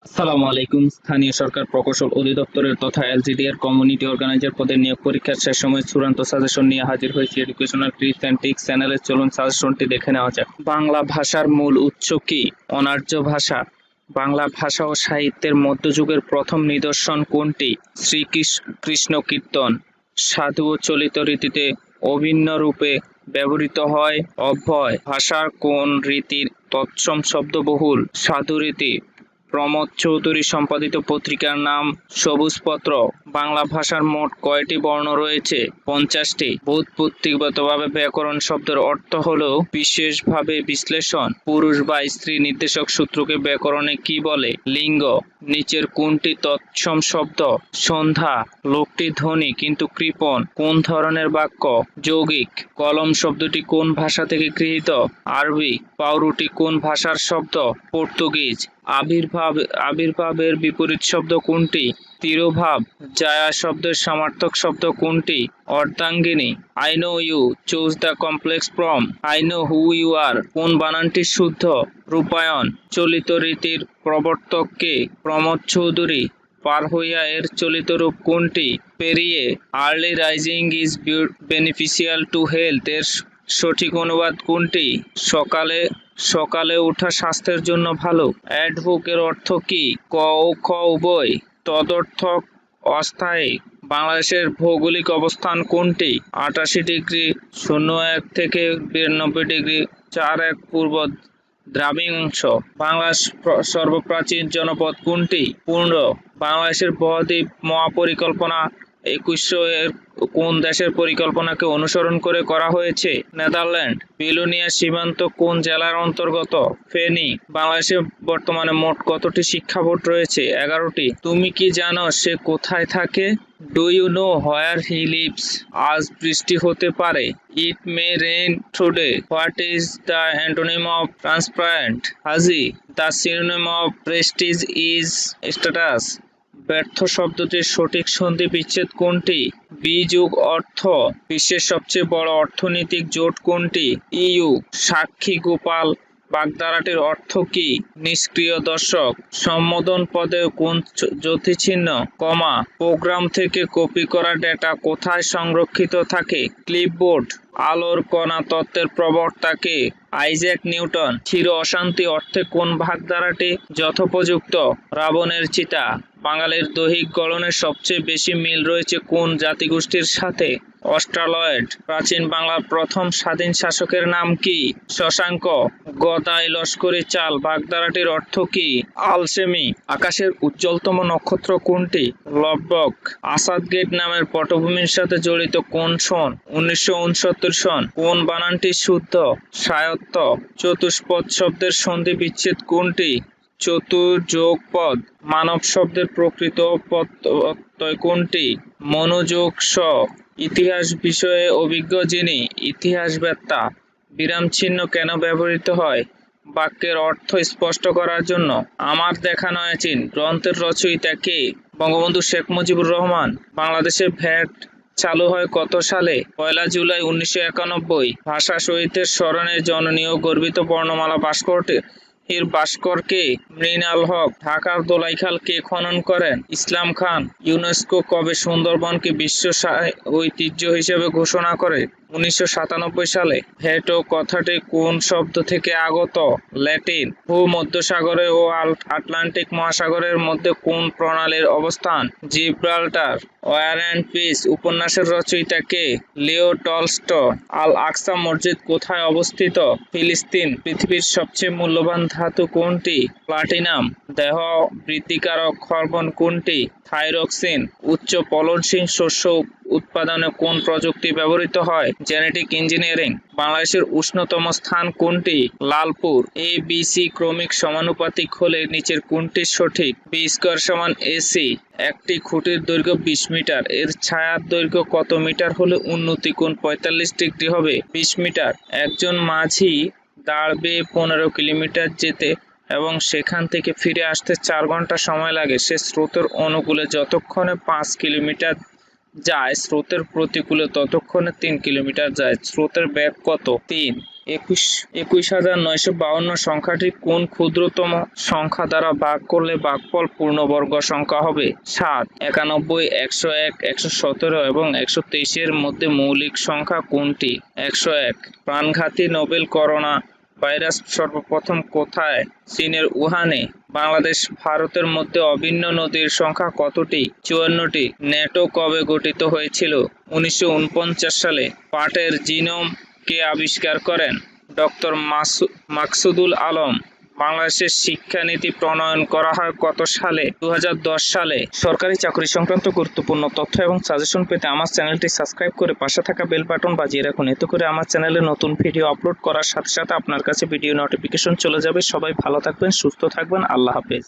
আসসালামু আলাইকুম। স্থানীয় সরকার প্রকৌশল অধিদপ্তরের তথা এলজিডি এর কমিউনিটি অর্গানাইজার পদে নিয়োগ পরীক্ষার শেষ সময় চূড়ান্ত সাজেশন নিয়ে হাজির হয়েছে এডুকেশনাল টিপস এন্ড ট্রিক্স চ্যানেলে। চলুন সাজেশনটি দেখে নেওয়া যাক। বাংলা ভাষার মূল উৎস কি? অনার্য ভাষা। বাংলা ভাষা ও সাহিত্যের মধ্যযুগের প্রথম নিদর্শন কোনটি? শ্রীকৃষ্ণ কীর্তন। সাধু ও চলিত রীতিতে অভিন্ন রূপে ব্যবহৃত হয় অব্যয়। ভাষার কোন রীতির তৎসম শব্দবহুল? সাধু রীতি। প্রমোদ চৌধুরী সম্পাদিত পত্রিকার নাম সবুজপত্র। বাংলা ভাষার মোট কয়টি বর্ণ রয়েছে? 50টি। ব্যুৎপত্তিগতভাবে ব্যাকরণ শব্দের অর্থ হল বিশেষভাবে বিশ্লেষণ। পুরুষ বা স্ত্রী নির্দেশক সূত্রকে ব্যাকরণে কি বলে? লিঙ্গ। নিচের কোনটি তৎসম শব্দ? সন্ধ্যা। লোকটি ধনী কিন্তু কৃপণ কোন ধরনের বাক্য? যৌগিক। কলম শব্দটি কোন ভাষা থেকে গৃহীত? আরবি। পাউরুটি কোন ভাষার শব্দ? পর্তুগিজ। আবির্ভাবের বিপরীত শব্দ কোনটি? তিরোভাব। জায়া শব্দের সমার্থক শব্দ কোনটি? অর্ধাঙ্গিনী। I know you choose the complex form I know who you are কোন বানানটি শুদ্ধ? রূপায়ণ। চলিত রীতির প্রবর্তক কে? প্রমোদ চৌধুরী। পার হইয়া এর চলিত রূপ কোনটি? পেরিয়ে। Early rising is beneficial to health এর সঠিক অনুবাদ কোনটি? সকালে ওঠা স্বাস্থ্যের জন্য ভালো। অ্যাডহুক এর অর্থ কি? ক ও খ উভয়। তদর্থক অস্থায়ী। বাংলাদেশের ভৌগোলিক অবস্থান কোনটি? 88°01 থেকে 92°41 পূর্ব দ্রাঘিমাংশ। বাংলার সর্বপ্রাচীন জনপদ কোনটি? পূর্ণ। বাংলাদেশের বহদ্বীপ মহাপরিকল্পনা 2100 এর কোন দেশের পরিকল্পনাকে অনুসরণ করে করা হয়েছে? নেদারল্যান্ড। বিলোনিয়া সীমান্ত কোন জেলার অন্তর্গত? ফেনী। বাংলাদেশে বর্তমানে মোট কতটি শিক্ষা বোর্ড রয়েছে? 11টি। তুমি কি জানো সে কোথায় থাকে? Do you know where he lives? আজ বৃষ্টি হতে পারে। It may rain today. What is the antonym of transparent? হাজি। The synonym of prestige is status. ব্যর্থ শব্দটির সঠিক সন্ধি বিচ্ছেদ কোনটি? বিযোগ অর্থ। বিশ্বের সবচেয়ে বড় অর্থনৈতিক জোট কোনটি? ইইউ। সাক্ষী গোপাল বাগধারাটির অর্থ কি? নিষ্ক্রিয় দর্শক। সম্বোধন পদে কোন যতিচিহ্ন? কমা। প্রোগ্রাম থেকে কপি করা ডেটা কোথায় সংরক্ষিত থাকে? ক্লিপবোর্ড। আলোর কণা তত্ত্বের প্রবক্তা কে? Isaac Newton. চির অশান্তি অর্থে কোন ভাগধারাটি যথোপযুক্ত? রাবণের চিতা। বাঙালির দৈহিক গড়নের সবচেয়ে বেশি মিল রয়েছে কোন জাতিগোষ্ঠীর সাথে? অস্ট্রালয়েড। প্রাচীন বাংলার প্রথম স্বাধীন শাসকের নাম কি? শশাঙ্ক। গদাই লস্করি চাল বাগধারাটির অর্থ কি? আলসেমি। আকাশের উজ্জ্বলতম নক্ষত্র কোনটি? লবক। আসাদ গেট নামের পটভূমির সাথে জড়িত কোন সন? 1969 সন। কোন বানানটি শুদ্ধ? স্বায়ত্ত। চতুষ্পদ শব্দের সন্ধি বিচ্ছেদ কোনটি? চতুর্যোগ পদ। মানব শব্দের প্রকৃত প্রত্যয় কোনটি? মনোযোগ স। ইতিহাস বিষয়ে অভিজ্ঞ যিনি? ইতিহাসবেত্তা। বিরাম চিহ্ন কেন ব্যবহৃত হয়? বাক্যের অর্থ স্পষ্ট করার জন্য। আমার দেখা নয়া চীন গ্রন্থের রচয়িতা কে? বঙ্গবন্ধু শেখ মুজিবুর রহমান। বাংলাদেশে ভ্যাট চালু হয় কত সালে? 1 জুলাই 1991। ভাষা শহীদদের স্মরণে জননী ও গর্বিত বর্ণমালা ভাস্কর কে? মৃণাল হক। ঢাকার দোলাইখাল কে খনন করেন? ইসলাম খান। ইউনেস্কো কবে সুন্দরবনকে বিশ্ব ঐতিহ্য হিসেবে ঘোষণা করে? 1997 সালে। ভেটো কথাটি কোন শব্দ থেকে আগত? ল্যাটিন। ভূমধ্যসাগরে ও আটলান্টিক মহাসাগরের মধ্যে কোন প্রণালীর অবস্থান? জিব্রাল্টার। ওয়ার অ্যান্ড পিস উপন্যাসের রচয়িতা কে? Leo Tolstoy. আল আকসা মসজিদ কোথায় অবস্থিত? ফিলিস্তিন। পৃথিবীর সবচেয়ে মূল্যবান ধাতু কোনটি? প্লাটিনাম। দেহ বৃদ্ধিকারক হরমোন কোনটি? থাইরক্সিন। উচ্চ ফলনশীল শস্য উৎপাদনে কোন প্রযুক্তি ব্যবহৃত হয়? Genetic engineering. বাংলাদেশের উষ্ণতম স্থান কোনটি? লালপুর। এ বি সি ক্রমিক সমানুপাতিক হলে নিচের কোনটি সঠিক? বি স্কয়ার সমান এসি। একটি খুঁটির দৈর্ঘ্য 20 মিটার। এর ছায়ার দৈর্ঘ্য কত মিটার হলে উন্নতি কোণ 45 ডিগ্রি হবে? 20 মিটার। একজন মাঝি দাঁড় বেয়ে 15 কিলোমিটার যেতে এবং সেখান থেকে ফিরে আসতে 4 ঘন্টা সময় লাগে। সে স্রোতের অনুকূলে যতক্ষণে 5 কিলোমিটার যায়, স্রোতের প্রতিকূলে ততক্ষণে 3 কিলোমিটার যায়। স্রোতের বেগ কত? 3। 21,952 সংখ্যাটি কোন ক্ষুদ্রতম সংখ্যা দ্বারা ভাগ করলে ভাগফল পূর্ণবর্গ সংখ্যা হবে? 7, 91, 101, 117 এবং 123 এর মধ্যে মৌলিক সংখ্যা কোনটি? 101। প্রাণঘাতী নোবেল করোনা ভাইরাস সর্বপ্রথম কোথায়? চীনের উহানে। বাংলাদেশ ভারতের মধ্যে অভিন্ন নদীর সংখ্যা কতটি? 54টি। ন্যাটো কবে গঠিত হয়েছিল? 1949 সালে। পাটের জিনোম কে আবিষ্কার করেন? ডক্টর মাকসুদুল আলম। বাংলাদেশের শিক্ষানীতি প্রণয়ন করা হয় কত সালে? 2010 সালে। সরকারি চাকরি সংক্রান্ত গুরুত্বপূর্ণ তথ্য এবং সাজেশন পেতে আমার চ্যানেলটি সাবস্ক্রাইব করে পাশে থাকা বেল বাটন বাজিয়ে রাখুন। এতে করে আমার চ্যানেলে নতুন ভিডিও আপলোড করার সাথে সাথে আপনার কাছে ভিডিও নোটিফিকেশন চলে যাবে। সবাই ভালো থাকবেন, সুস্থ থাকবেন। আল্লাহ হাফেজ।